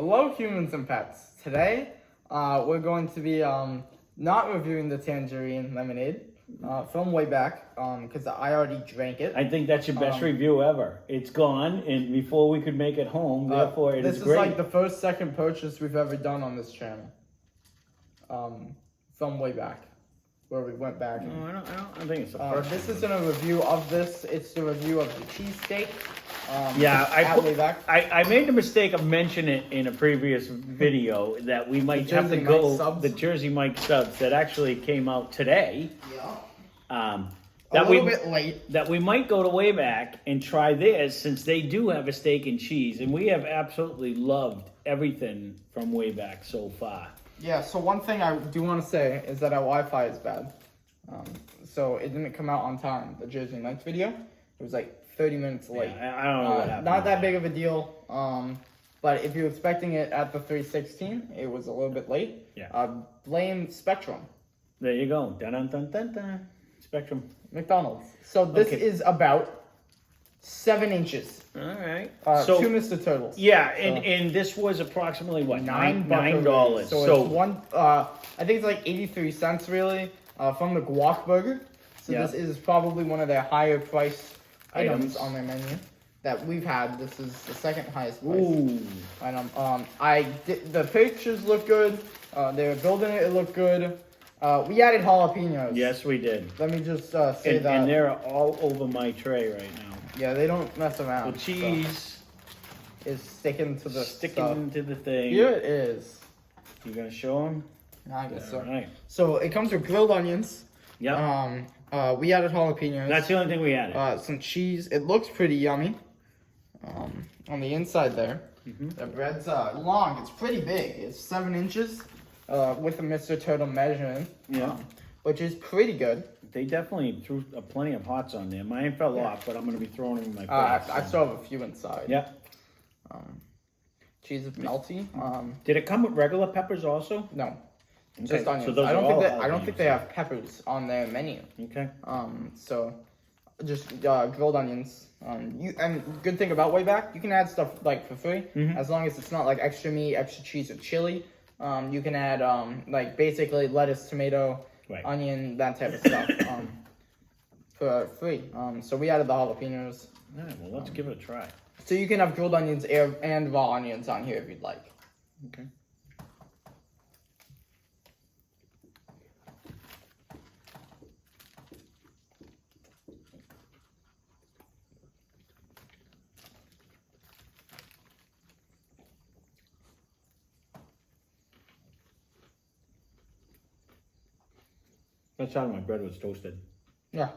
Hello, humans and pets. Today, we're going to be not reviewing the tangerine lemonade from Wayback because I already drank it. I think that's your best review ever. It's gone, and before we could make it home, therefore it is great. This is like the second purchase we've ever done on this channel. From Wayback, where we went back. No, I don't think it's the first. This isn't a review of this. It's the review of the cheesesteak. I made the mistake of mentioning it in a previous video that we might have to go the Jersey Mike subs that actually came out today. Yeah. A little bit late. That we might go to Wayback and try theirs since they do have a steak and cheese, and we have absolutely loved everything from Wayback so far. Yeah. So one thing I do want to say is that our Wi-Fi is bad. So it didn't come out on time. The Jersey Mike video. It was like 30 minutes late. Yeah, I don't know what happened. Not that big of a deal. But if you're expecting it at the 316, it was a little bit late. Yeah. Blame Spectrum. There you go. Dun dun dun dun dun. Spectrum. McDonald's. So this is about 7 inches. All right. So 2 Mr. Turtles. Yeah, and this was approximately what $9. So it's one. I think it's like 83 cents really from the guac burger. So this is probably one of their higher priced items on their menu that we've had. This is the second highest price. Ooh. Item. The pictures look good. They were building it. It looked good. We added jalapenos. Yes, we did. Let me just say that. And they're all over my tray right now. Yeah, they don't mess around. The cheese is sticking to the to the thing. Here it is. You gonna show them? I guess so. Right. So it comes with grilled onions. Yep. We added jalapenos. That's the only thing we added. Some cheese. It looks pretty yummy. On the inside there, the bread's long. It's pretty big. It's 7 inches. With a Mr. Turtle measuring. Yeah. Which is pretty good. They definitely threw plenty of hots on there. Mine fell off, but I'm going to be throwing them in my face. I still have a few inside. Yeah. Cheese is melty. Did it come with regular peppers also? No. Okay. Just onions. So those I don't think they have peppers on their menu. Okay. So just grilled onions. And good thing about Wayback, you can add stuff like for free as long as it's not like extra meat, extra cheese, or chili. You can add like basically lettuce, tomato, onion, that type of stuff for free. So we added the jalapenos. All right, well, let's give it a try. So you can have grilled onions and raw onions on here if you'd like. Okay. That sounded like my bread was toasted. Yeah.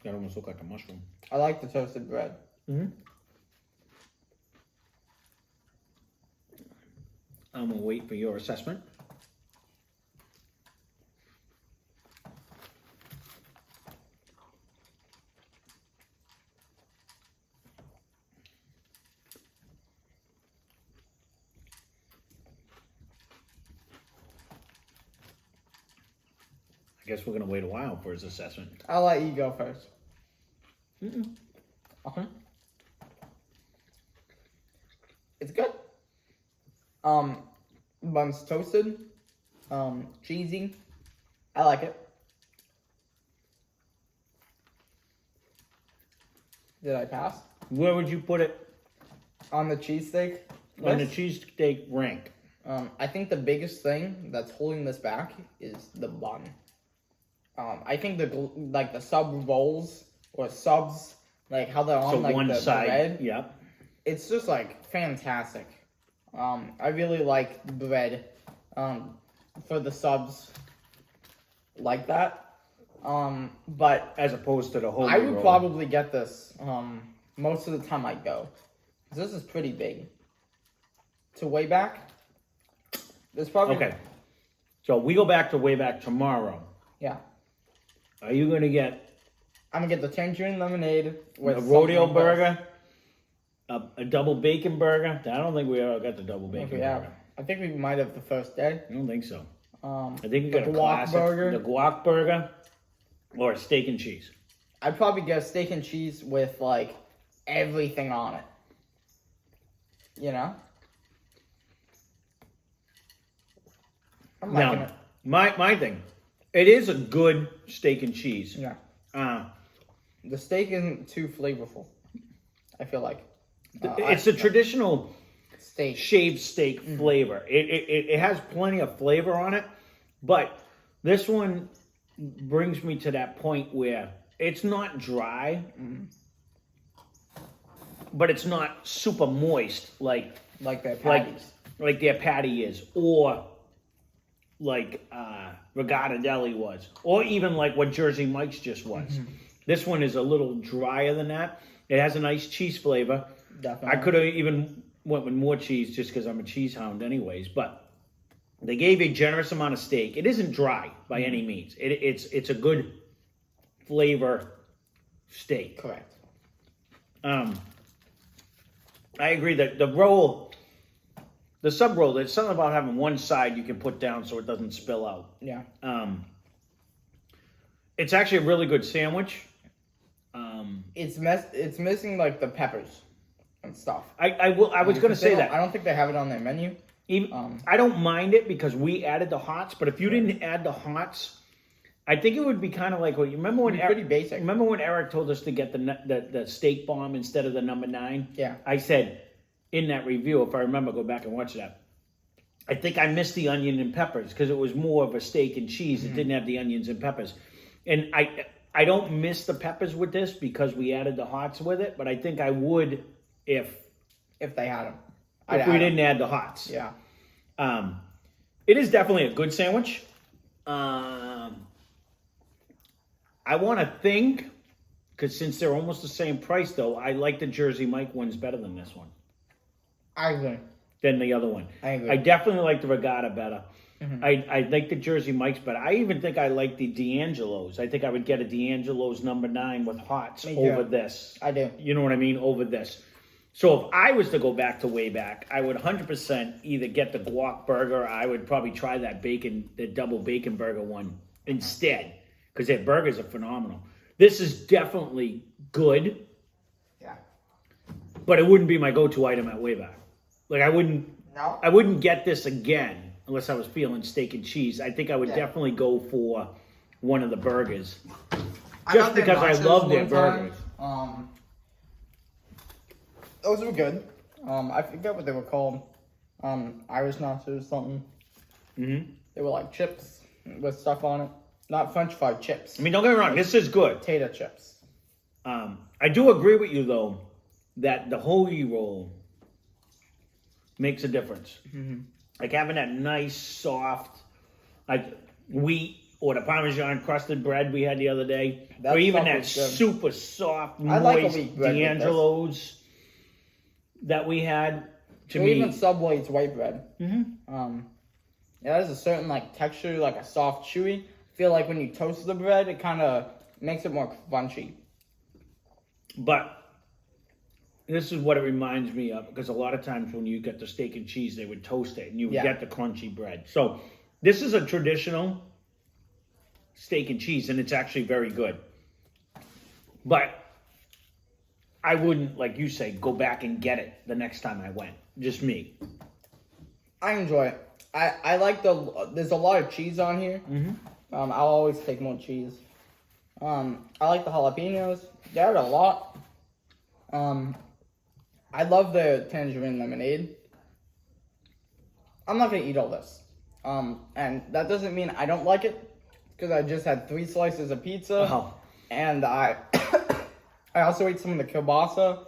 That almost looked like a mushroom. I like the toasted bread. I'm gonna wait for your assessment. I guess we're gonna wait a while for his assessment. I'll let you go first. Okay. It's good. Bun's toasted. Cheesy. I like it. Did I pass? Where would you put it On the cheesesteak? on the cheesesteak rank? I think the biggest thing that's holding this back is the bun. I think the sub rolls or subs, like how they're on So like one the side, bread, yep. it's just like fantastic. I really like bread for the subs like that. But As opposed to the whole. I would probably get this most of the time I go. This is pretty big. To Wayback, there's probably Okay. So we go back to Wayback tomorrow. Yeah. Are you gonna get I'm gonna get the tangerine lemonade with a rodeo burger, a double bacon burger? I don't think we ever got the double bacon burger. I think we might have the first day. I don't think so. I think we the got a guac classic, burger. the guac burger, or a steak and cheese? I'd probably get a steak and cheese with like everything on it. You know? I'm liking Now, it. my thing, it is a good steak and cheese. Yeah. Uh, The steak isn't too flavorful, I feel like. it's a traditional Steak. shaved steak flavor. It has plenty of flavor on it, but this one brings me to that point where it's not dry, but it's not super moist like Like their patties. like their patty is, or like Regatta Deli was, or even like what Jersey Mike's just was. This one is a little drier than that. It has a nice cheese flavor. Definitely. I could have even went with more cheese just because I'm a cheese hound anyways, but they gave a generous amount of steak. It isn't dry by any means. It's a good flavor steak. Correct. I agree that the sub roll, there's something about having one side you can put down so it doesn't spill out. Yeah. It's actually a really good sandwich. It's missing like the peppers and stuff. I was going to say that. I don't think they have it on their menu. Even, I don't mind it because we added the hots, but if you didn't add the hots, I think it would be kind of like what you remember when pretty basic. Remember when Eric told us to get the steak bomb instead of the number 9? Yeah. I said in that review, if I remember, go back and watch that. I think I missed the onion and peppers because it was more of a steak and cheese. It didn't have the onions and peppers, and I don't miss the peppers with this because we added the hots with it, but I think I would if they had them. If we didn't add the hots. Yeah. It is definitely a good sandwich. I want to think, because since they're almost the same price, though, I like the Jersey Mike ones better than this one. I agree. Than the other one. I agree. I definitely like the Regatta better. I like the Jersey Mike's better. I even think I like the D'Angelo's. I think I would get a D'Angelo's number 9 with hots over this. I do. You know what I mean? Over this. So if I was to go back to Wayback, I would 100% either get the guac burger, or I would probably try that double bacon burger one instead, because their burgers are phenomenal. This is definitely good, Yeah. but it wouldn't be my go-to item at Wayback. Like I wouldn't get this again unless I was feeling steak and cheese. I think I would definitely go for one of the burgers, just because I love their burgers. Those were good. I forget what they were called. Irish nachos or something. They were like chips with stuff on it. Not French fried chips. I mean, don't get me wrong, this is good. Potato chips. I do agree with you, though, that the hoagie roll makes a difference. Like having that nice, soft, like wheat or the Parmesan crusted bread we had the other day, That or even stuff that is good. super soft, I like a moist wheat bread with this. D'Angelo's that we had. To Or me, even Subway's white bread. It has a certain like texture, like a soft, chewy. I feel like when you toast the bread, it kind of makes it more crunchy. but this is what it reminds me of, because a lot of times when you get the steak and cheese, they would toast it and you would get the crunchy bread. So this is a traditional steak and cheese, and it's actually very good. But I wouldn't, like you say, go back and get it the next time I went. Just me. I enjoy it. I like there's a lot of cheese on here. I'll always take more cheese. I like the jalapenos. They add a lot. I love the tangerine lemonade. I'm not gonna eat all this. And that doesn't mean I don't like it, because I just had 3 slices of pizza, and I also ate some of the kielbasa.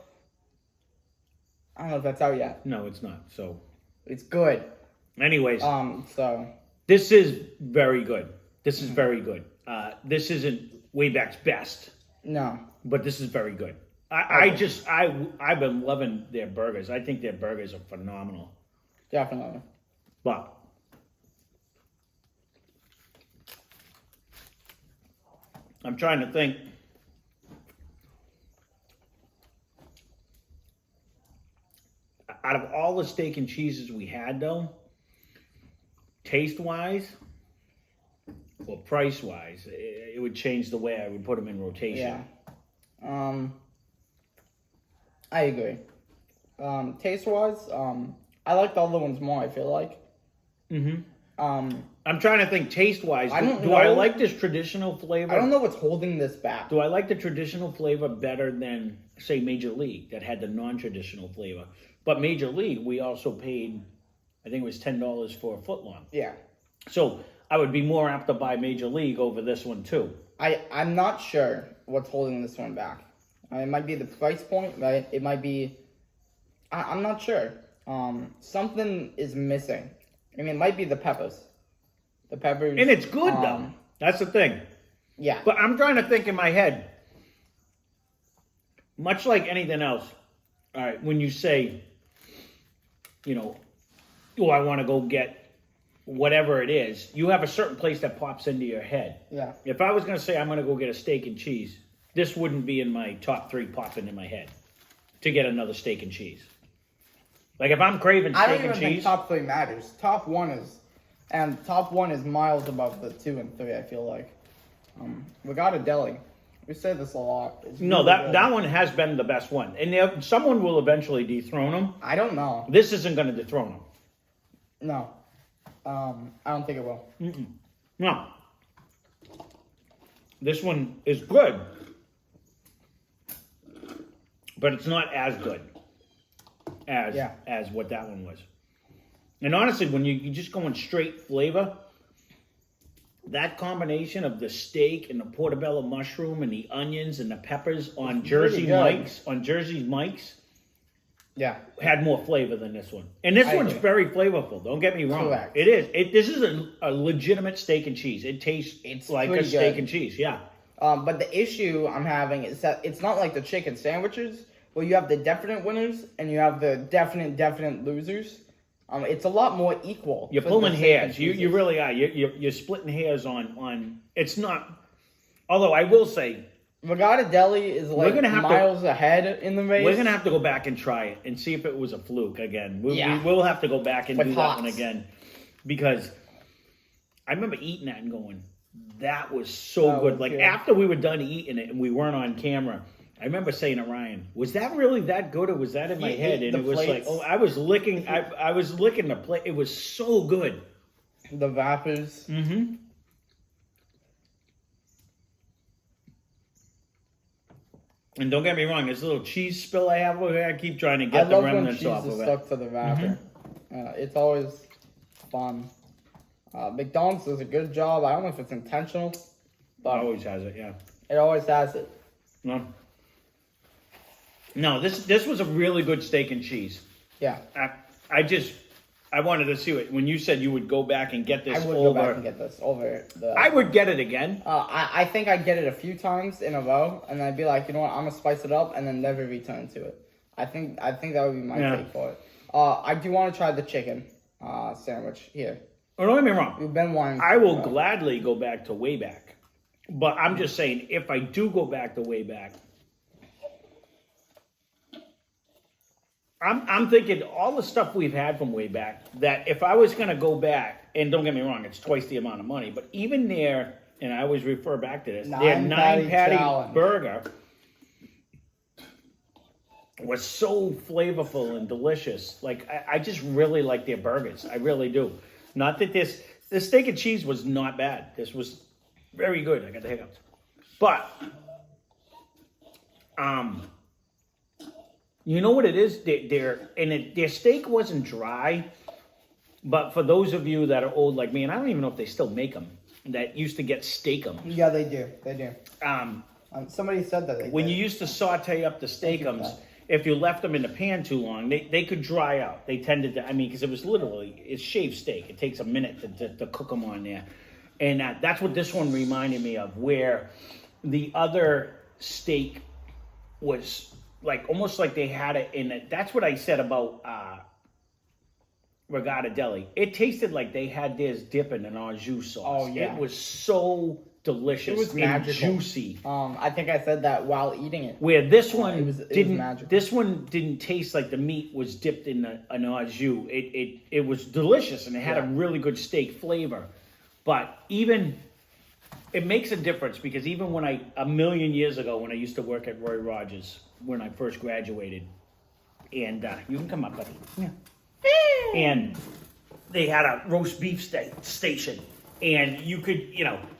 I don't know if that's out yet. No, it's not. So, It's good. anyways, So this is very good. This is very good. This isn't Wayback's best, no, but this is very good. I've been loving their burgers. I think their burgers are phenomenal. definitely. But I'm trying to think. Out of all the steak and cheeses we had, though, taste-wise, well, price-wise, it would change the way I would put them in rotation. Yeah. I agree. Taste-wise, I like the other ones more, I feel like. Mm-hmm. I'm trying to think taste-wise. Do I like this traditional flavor? I don't know what's holding this back. Do I like the traditional flavor better than, say, Major League that had the non-traditional flavor? But Major League, we also paid, I think it was $10 for a footlong. Yeah. So I would be more apt to buy Major League over this one too. I'm not sure what's holding this one back. It might be the price point, right? It might be... I'm not sure. Something is missing. I mean, it might be the peppers. The peppers... And it's good, though. That's the thing. Yeah. But I'm trying to think in my head, much like anything else, all right, when you say, you know, oh, I want to go get whatever it is, you have a certain place that pops into your head. Yeah. If I was going to say I'm going to go get a steak and cheese, this wouldn't be in my top 3 popping in my head to get another steak and cheese. Like if I'm craving steak and cheese... I don't even think top 3 matters. Top 1 is... And top 1 is miles above the 2 and 3, I feel like. Regatta Deli. We say this a lot. No, that one has been the best one. And someone will eventually dethrone them. I don't know. This isn't going to dethrone them. No. I don't think it will. Mm-mm. No. This one is good. But it's not as good as what that one was. And honestly, when you're just going straight flavor, that combination of the steak and the portobello mushroom and the onions and the peppers on Jersey Mike's, yeah, had more flavor than this one. And this one's very flavorful. Don't get me wrong. Correct. It is. This is a legitimate steak and cheese. It tastes like a steak and cheese. Yeah. But the issue I'm having is that it's not like the chicken sandwiches where you have the definite winners and you have the definite losers. It's a lot more equal. You're pulling hairs. You really are. You're splitting hairs on. It's not. Although I will say, Regatta Deli is like miles ahead in the race. We're gonna have to go back and try it and see if it was a fluke again. We will have to go back and do that one again because I remember eating that and going, that was so good. Like after we were done eating it and we weren't on camera, I remember saying to Ryan, was that really that good or was that in my head? And it was like, oh, I was licking the plate. It was so good. The vapors. Mm-hmm. And don't get me wrong, this little cheese spill I have over here, I keep trying to get the remnants off of it. Stuck to the wrapper. Mm-hmm. It's always fun. McDonald's does a good job. I don't know if it's intentional, but it always has it. Yeah, it always has it. No, this was a really good steak and cheese. Yeah. I wanted to see it. When you said you would go back and get this I would go back and get this over the... I would get it again. I think I'd get it a few times in a row, and I'd be like, you know what, I'm going to spice it up, and then never return to it. I think that would be my take for it. I do want to try the chicken sandwich here. Oh, don't get me wrong. We've been wanting... I will gladly go back to Wayback. But I'm just saying, if I do go back to Wayback... I'm thinking all the stuff we've had from Wayback, that if I was going to go back, and don't get me wrong, it's twice the amount of money, but even there, and I always refer back to this, their 9-patty burger was so flavorful and delicious. Like, I just really like their burgers. I really do. Not that this steak and cheese was not bad. This was very good. I got the hiccups. But, you know what it is? Their steak wasn't dry, but for those of you that are old like me, and I don't even know if they still make them, that used to get steakums. Yeah, they do. They do. Somebody said that when you used to saute up the steakums, if you left them in the pan too long, they could dry out. They tended to, because it was it's shaved steak. It takes a minute to cook them on there. And that's what this one reminded me of, where the other steak was... like almost like they had it in it. That's what I said about Regatta Deli. It tasted like they had theirs dipping in au jus sauce. Oh yeah, it was so delicious. It was magical. Juicy. I think I said that while eating it. Where this one didn't. This one didn't taste like the meat was dipped in an au jus. It was delicious and it had a really good steak flavor. But even it makes a difference because even when a million years ago, when I used to work at Roy Rogers, when I first graduated, and you can come up, buddy. Yeah. And they had a roast beef station. And you could,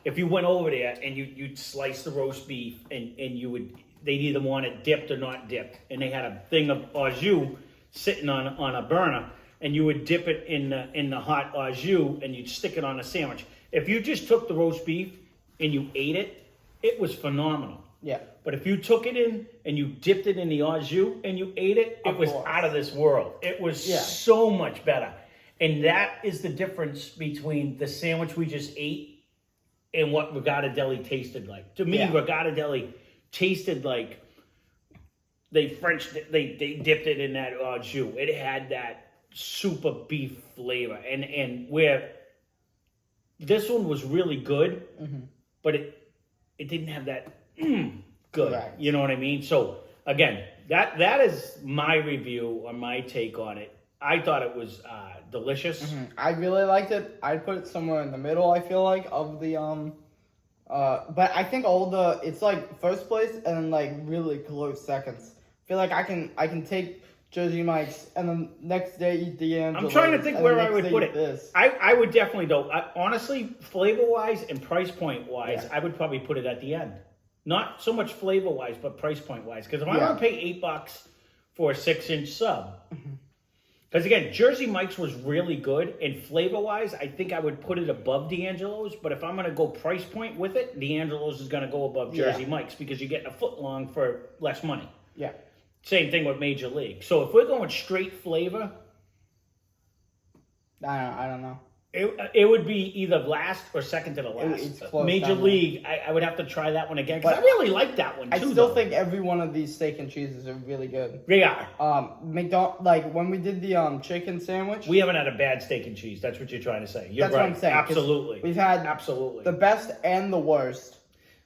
if you went over there and you'd slice the roast beef and they'd either want it dipped or not dipped. And they had a thing of au jus sitting on a burner, and you would dip it in the hot au jus and you'd stick it on a sandwich. If you just took the roast beef and you ate it, it was phenomenal. Yeah. But if you took it in and you dipped it in the au jus and you ate it, it was out of this world. It was so much better. And that is the difference between the sandwich we just ate and what Regatta Deli tasted like. To me, Regatta Deli tasted like they dipped it in that au jus. It had that super beef flavor. And where this one was really good, but it didn't have that good. Right. You know what I mean? So again, that is my review or my take on it. I thought it was delicious. I really liked it. I'd put it somewhere in the middle, I feel like, of the but I think it's like first place and then like really close seconds. I feel like I can take Jersey Mike's and then next day eat D'Angelo's. I'm trying to think where I would put it. I would definitely though. Honestly, flavor wise and price point wise, I would probably put it at the end. Not so much flavor wise, but price point wise. Because if I want to pay $8 for a 6-inch sub. Because again, Jersey Mike's was really good, and flavor-wise, I think I would put it above D'Angelo's. But if I'm going to go price point with it, D'Angelo's is going to go above Jersey Mike's because you're getting a foot long for less money. Yeah. Same thing with Major League. So if we're going straight flavor, I don't know. It would be either last or second to the last. It's close. Major League, I would have to try that one again because I really like that one too. I still think every one of these steak and cheeses are really good. They are. Like when we did the chicken sandwich, we haven't had a bad steak and cheese. That's what you're trying to say. You're that's right. what I'm saying. Absolutely. We've had absolutely the best and the worst.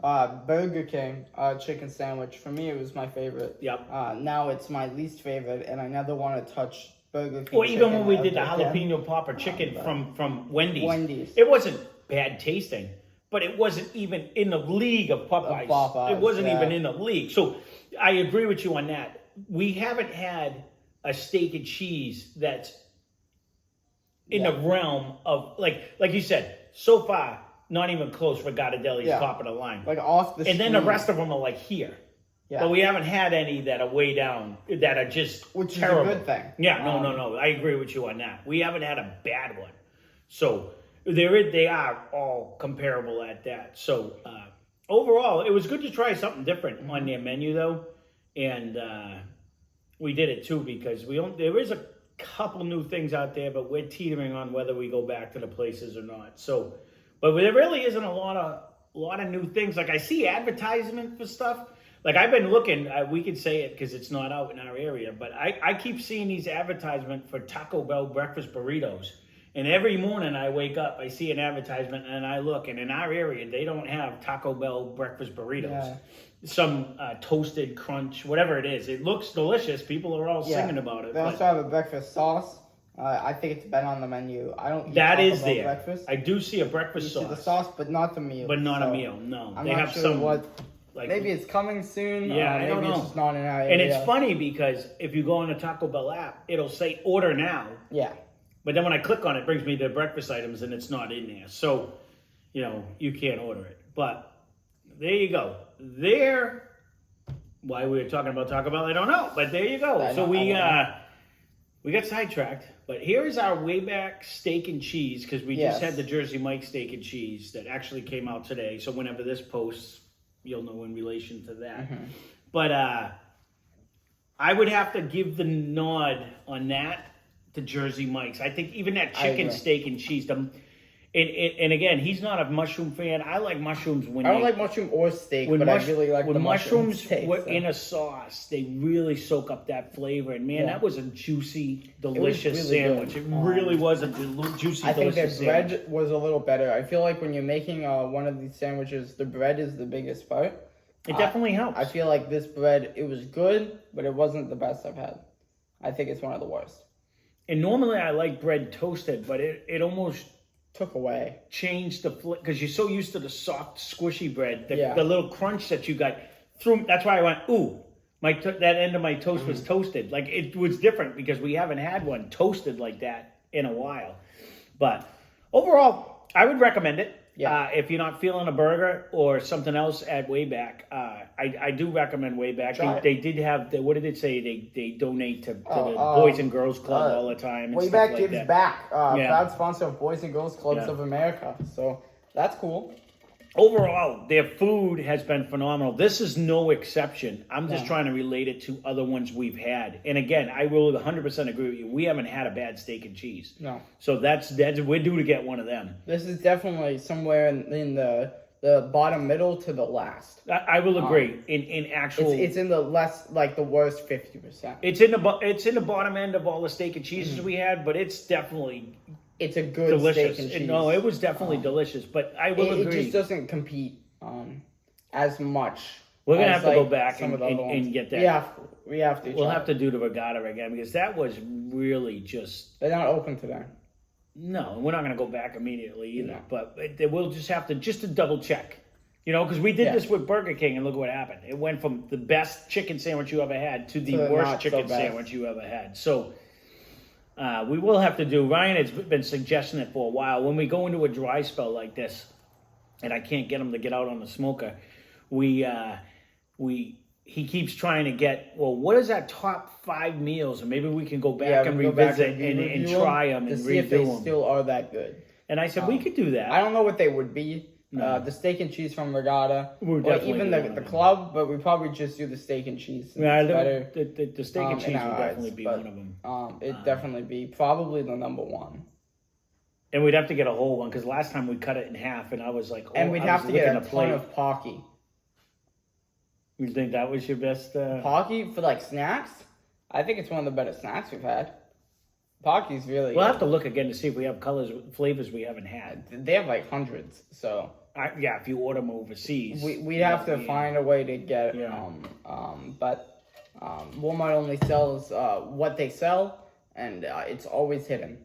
Burger King chicken sandwich. For me, it was my favorite. Yep. Now it's my least favorite, and I never want to touch Burger King. Or even when we did the jalapeno popper chicken from Wendy's. It wasn't bad tasting, but it wasn't even in the league of Popeyes. It wasn't even in the league. So I agree with you on that. We haven't had a steak and cheese that's in the realm of, like you said, so far, not even close. Regatta Deli's top of the line. Like off the street. And then the rest of them are like here. Yeah. But we haven't had any that are way down, that are just Which terrible. Is a good thing. Yeah, no. I agree with you on that. We haven't had a bad one. So they are all comparable at that. So overall, it was good to try something different on their menu, though. And we did it, too, because there is a couple new things out there, but we're teetering on whether we go back to the places or not. So, but there really isn't a lot of new things. Like, I see advertisement for stuff. Like, I've been looking, we could say it because it's not out in our area, but I keep seeing these advertisements for Taco Bell breakfast burritos. And every morning I wake up, I see an advertisement, and I look, and in our area, they don't have Taco Bell breakfast burritos. Yeah. Some toasted crunch, whatever it is. It looks delicious. People are all singing about it. They also have a breakfast sauce. I think it's been on the menu. I don't eat that Taco is Bell there. breakfast. I do see a breakfast sauce. See the sauce, but not the meal. But not a meal, no. I'm they not have sure some, what... Like, maybe it's coming soon. Yeah, I don't know. Maybe it's just not in our area. And it's funny because if you go on the Taco Bell app, it'll say order now. Yeah. But then when I click on it, it brings me to breakfast items and it's not in there. So, you can't order it. But there you go. Why we were talking about Taco Bell, I don't know. But there you go. So we got sidetracked. But here is our Wayback steak and cheese, because we just had the Jersey Mike steak and cheese that actually came out today. So whenever this posts, you'll know in relation to that. Mm-hmm. But I would have to give the nod on that to Jersey Mike's. I think even that chicken steak and cheese, and again, he's not a mushroom fan. I like mushrooms I don't like mushroom or steak, but I really like the mushrooms. Steak, were in a sauce, they really soak up that flavor. And man, that was a juicy, delicious sandwich. It really was a juicy, delicious sandwich. I think the bread was a little better. I feel like when you're making one of these sandwiches, the bread is the biggest part. It definitely helps. I feel like this bread, it was good, but it wasn't the best I've had. I think it's one of the worst. And normally I like bread toasted, but it almost took away. changed the because you're so used to the soft, squishy bread, the, Yeah. the little crunch that you got through. That's why I went, ooh, that end of my toast was toasted. Like it was different because we haven't had one toasted like that in a while. But overall, I would recommend it. Yeah. If you're not feeling a burger or something else at Wayback, I do recommend Wayback. They did have, what did it say? They donate to the Boys and Girls Club all the time. And Wayback stuff like gives that. back. Proud sponsor of Boys and Girls Clubs of America. So that's cool. Overall, their food has been phenomenal. This is no exception. I'm just trying to relate it to other ones we've had. And again, I will 100% agree with you. We haven't had a bad steak and cheese. No. So that's we're due to get one of them. This is definitely somewhere in the bottom middle to the last. I will agree. In actual, it's in the less, like the worst 50%. It's in the bottom end of all the steak and cheeses we had, but it's definitely It's a good delicious. steak and cheese. No, it was definitely delicious. But I will agree. It just doesn't compete as much. We're gonna as, have to go like, back some of the other ones. and get that. We have to. We'll have to do the regatta again because that was really just. They're not open today. No, we're not going to go back immediately either. No. But we'll just have to double check, because we did this with Burger King and look what happened. It went from the best chicken sandwich you ever had to the worst chicken sandwich you ever had. So we will have to do. Ryan has been suggesting it for a while. When we go into a dry spell like this, and I can't get him to get out on the smoker, he keeps trying to get, well, what is our top 5 meals? And maybe we can go back and revisit and try them and see if redo they them. still are that good. And I said, we could do that. I don't know what they would be. No. The steak and cheese from Regatta, or even the club, but we probably just do the steak and cheese. Yeah, better. The steak and cheese would definitely be one of them. It'd definitely be probably the number one. And we'd have to get a whole one because last time we cut it in half, and I was like, and we'd have to get a ton of Pocky. You think that was your best? Pocky for like snacks? I think it's one of the better snacks we've had. Pocky's really We'll have to look again to see if we have flavors we haven't had. They have like hundreds, so. If you order them overseas. We'd have to find a way to get but Walmart only sells what they sell, and it's always hidden.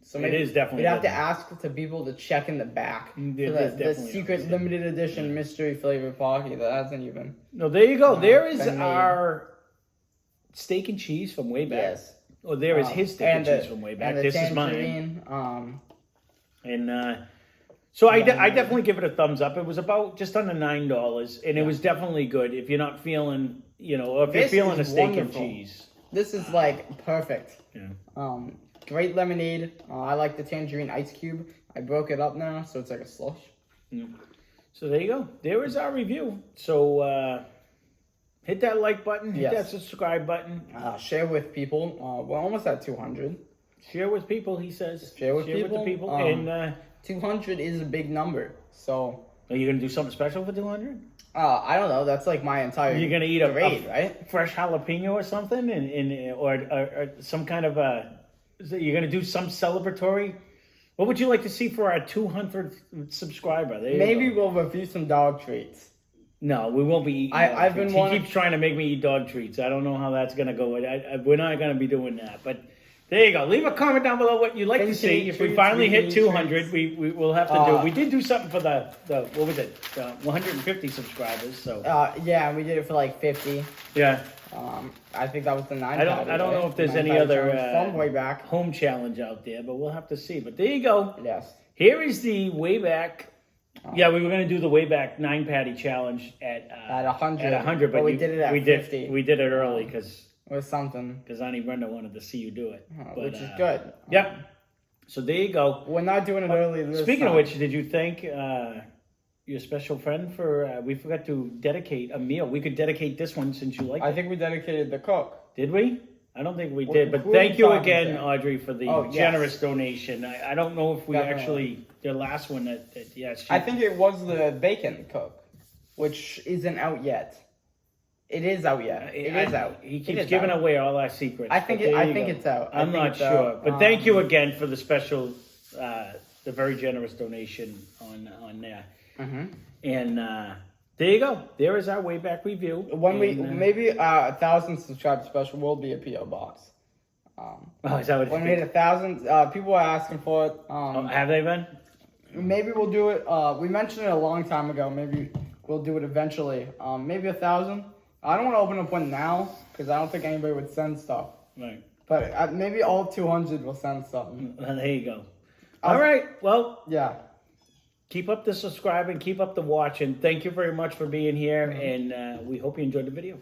So it is definitely we'd have to ask to people to check in the back for the secret limited edition mystery flavor Pocky that hasn't even. No, there you go. There is our steak and cheese from Wayback. Yes. Oh, there is his steak and cheese from Wayback. And this is mine. So I definitely give it a thumbs up. It was about just under $9, and it was definitely good. If you're not feeling, or if you're feeling a steak and cheese, this is like perfect. Yeah. Great lemonade. I like the tangerine ice cube. I broke it up now, so it's like a slush. So there you go. There is our review. So hit that like button. Hit that subscribe button. Share with people. We're almost at 200. Share with people, he says. Share with the people. And 200 is a big number. So are you going to do something special for 200? I don't know. That's like my entire. You're going to eat a right? fresh jalapeno or something, or some kind of a. You're going to do some celebratory. What would you like to see for our 200th subscriber? Maybe we'll review some dog treats. No, we won't be eating. He keeps trying to make me eat dog treats. I don't know how that's going to go. We're not going to be doing that. But there you go. Leave a comment down below what you'd like to see. If we finally hit 200, we will have to do. We did do something for the what was it? 150 subscribers. So we did it for like 50. Yeah. I think that was the 9. I don't know if there's any other from Wayback home challenge out there, but we'll have to see. But there you go. Yes. Here is the Wayback. We were going to do the Wayback 9-patty challenge at 100. At 100, but we did it at 50. We did it early because it was something. Because Auntie Brenda wanted to see you do it, which is good. Yep. So there you go. We're not doing it early this Speaking time. of which, did you thank your special friend for? We forgot to dedicate a meal. We could dedicate this one since you liked it. I think we dedicated the cook. Did we? I don't think we did. But thank you again, Audrey, for the generous donation. I don't know if we actually the last one that I think it was the bacon cook, which isn't out yet. It is out yet. It is out. He keeps giving away all our secrets. I think it's out. I'm not sure. But thank you again for the special, the very generous donation on there. Mm-hmm. And there you go. There is our Wayback review. When maybe 1,000 subscribed special will be a PO box. Is that what when we hit 1,000, people are asking for it. Have they been? Maybe we'll do it. We mentioned it a long time ago. Maybe we'll do it eventually. Maybe 1,000. I don't want to open up one now because I don't think anybody would send stuff. Right. But maybe all 200 will send something. There you go. All right. Well, yeah. Keep up the subscribing. Keep up the watching. Thank you very much for being here. And we hope you enjoyed the video.